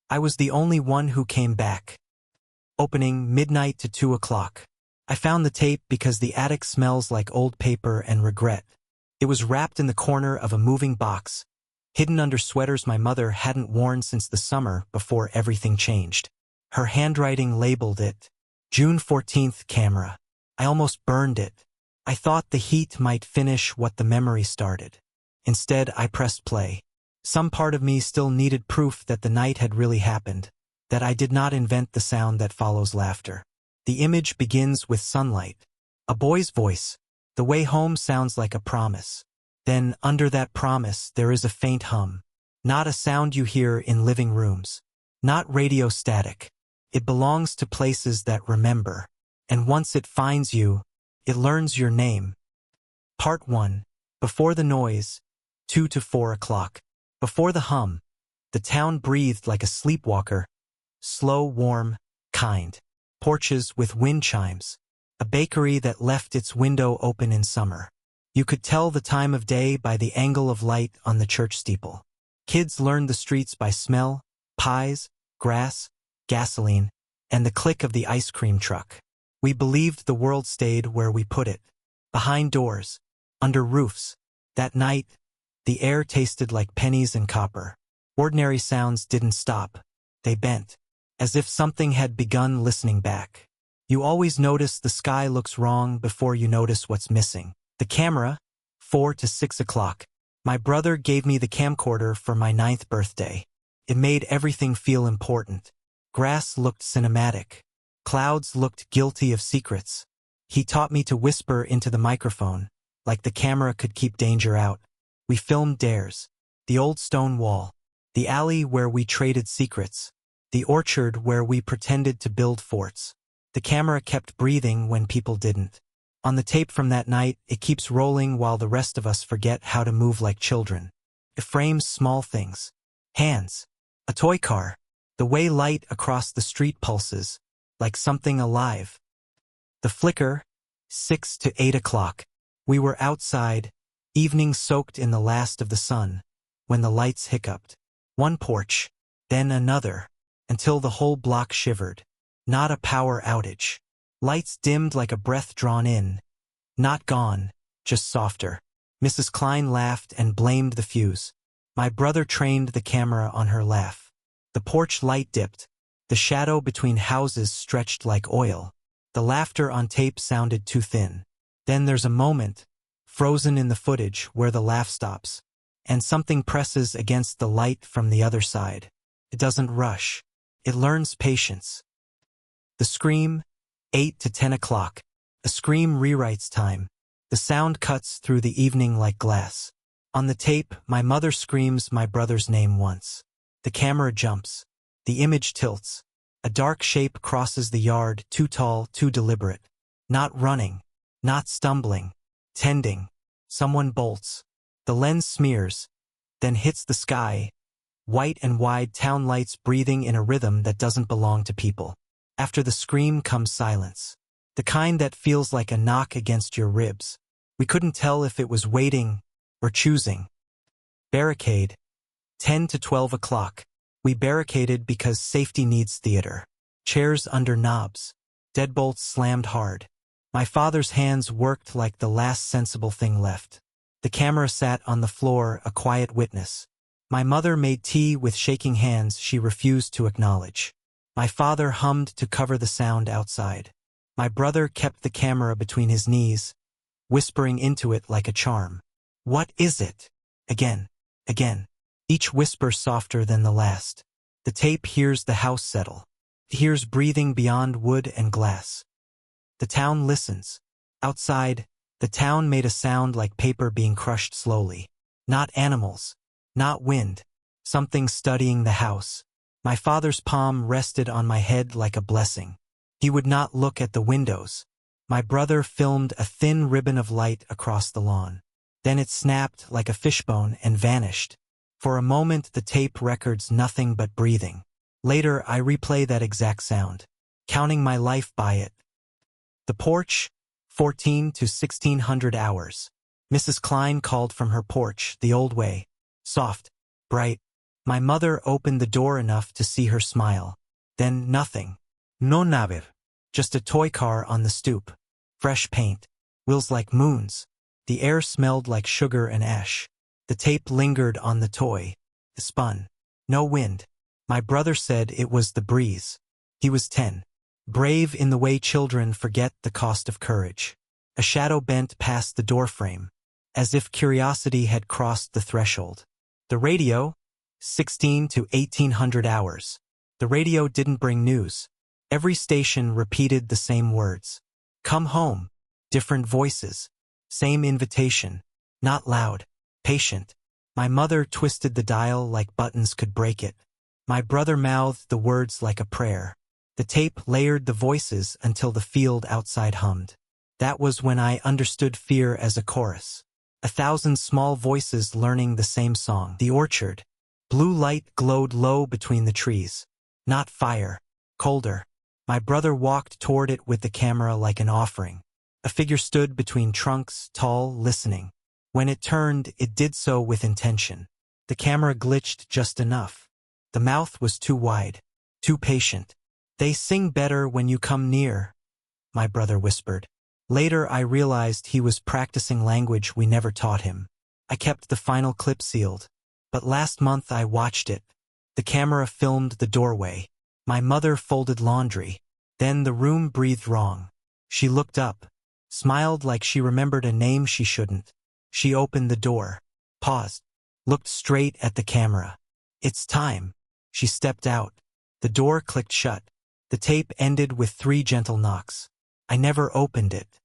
I was the only one who came back. Opening midnight to 2 o'clock. I found the tape because the attic smells like old paper and regret. It was wrapped in the corner of a moving box, hidden under sweaters my mother hadn't worn since the summer before everything changed. Her handwriting labeled it, June 14th camera. I almost burned it. I thought the heat might finish what the memory started. Instead, I pressed play. Some part of me still needed proof that the night had really happened, that I did not invent the sound that follows laughter. The image begins with sunlight. A boy's voice. The way home sounds like a promise. Then, under that promise, there is a faint hum. Not a sound you hear in living rooms. Not radio static. It belongs to places that remember. And once it finds you, it learns your name. Part 1. Before the noise, 2 to 4 o'clock. Before the hum, the town breathed like a sleepwalker. Slow, warm, kind. Porches with wind chimes. A bakery that left its window open in summer. You could tell the time of day by the angle of light on the church steeple. Kids learned the streets by smell, pies, grass, gasoline, and the click of the ice cream truck. We believed the world stayed where we put it. Behind doors, under roofs. That night, the air tasted like pennies and copper. Ordinary sounds didn't stop. They bent, as if something had begun listening back. You always notice the sky looks wrong before you notice what's missing. The camera, 4 to 6 o'clock. My brother gave me the camcorder for my 9th birthday. It made everything feel important. Grass looked cinematic. Clouds looked guilty of secrets. He taught me to whisper into the microphone, like the camera could keep danger out. We filmed dares. The old stone wall. The alley where we traded secrets. The orchard where we pretended to build forts. The camera kept breathing when people didn't. On the tape from that night, it keeps rolling while the rest of us forget how to move like children. It frames small things. Hands. A toy car. The way light across the street pulses, like something alive. The flicker, 6 to 8 o'clock. We were outside, evening soaked in the last of the sun, when the lights hiccuped. One porch, then another, until the whole block shivered. Not a power outage. Lights dimmed like a breath drawn in. Not gone, just softer. Mrs. Klein laughed and blamed the fuse. My brother trained the camera on her laugh. The porch light dipped. The shadow between houses stretched like oil. The laughter on tape sounded too thin. Then there's a moment, frozen in the footage, where the laugh stops, and something presses against the light from the other side. It doesn't rush. It learns patience. The scream, 8 to 10 o'clock. A scream rewrites time. The sound cuts through the evening like glass. On the tape, my mother screams my brother's name once. The camera jumps. The image tilts. A dark shape crosses the yard, too tall, too deliberate. Not running. Not stumbling. Tending. Someone bolts. The lens smears, then hits the sky. White and wide town lights breathing in a rhythm that doesn't belong to people. After the scream comes silence. The kind that feels like a knock against your ribs. We couldn't tell if it was waiting or choosing. Barricade. 10 to 12 o'clock. We barricaded because safety needs theater. Chairs under knobs. Deadbolts slammed hard. My father's hands worked like the last sensible thing left. The camera sat on the floor, a quiet witness. My mother made tea with shaking hands she refused to acknowledge. My father hummed to cover the sound outside. My brother kept the camera between his knees, whispering into it like a charm. What is it? Again. Again. Each whisper softer than the last. The tape hears the house settle. It hears breathing beyond wood and glass. The town listens. Outside, the town made a sound like paper being crushed slowly. Not animals. Not wind. Something studying the house. My father's palm rested on my head like a blessing. He would not look at the windows. My brother filmed a thin ribbon of light across the lawn. Then it snapped like a fishbone and vanished. For a moment the tape records nothing but breathing. Later I replay that exact sound, counting my life by it. The porch, 14 to 1600 hours. Mrs. Klein called from her porch the old way. Soft, bright, My mother opened the door enough to see her smile. Then nothing. No nave. Just a toy car on the stoop. Fresh paint. Wheels like moons. The air smelled like sugar and ash. The tape lingered on the toy. It spun. No wind. My brother said it was the breeze. He was 10. Brave in the way children forget the cost of courage. A shadow bent past the doorframe, as if curiosity had crossed the threshold. The radio? 16 to 1800 hours. The radio didn't bring news. Every station repeated the same words. Come home. Different voices. Same invitation. Not loud. Patient. My mother twisted the dial like buttons could break it. My brother mouthed the words like a prayer. The tape layered the voices until the field outside hummed. That was when I understood fear as a chorus. 1,000 small voices learning the same song. The orchard. Blue light glowed low between the trees. Not fire. Colder. My brother walked toward it with the camera like an offering. A figure stood between trunks, tall, listening. When it turned, it did so with intention. The camera glitched just enough. The mouth was too wide. Too patient. They sing better when you come near, my brother whispered. Later I realized he was practicing language we never taught him. I kept the final clip sealed. But last month I watched it. The camera filmed the doorway. My mother folded laundry. Then the room breathed wrong. She looked up. Smiled like she remembered a name she shouldn't. She opened the door. Paused. Looked straight at the camera. It's time. She stepped out. The door clicked shut. The tape ended with 3 gentle knocks. I never opened it.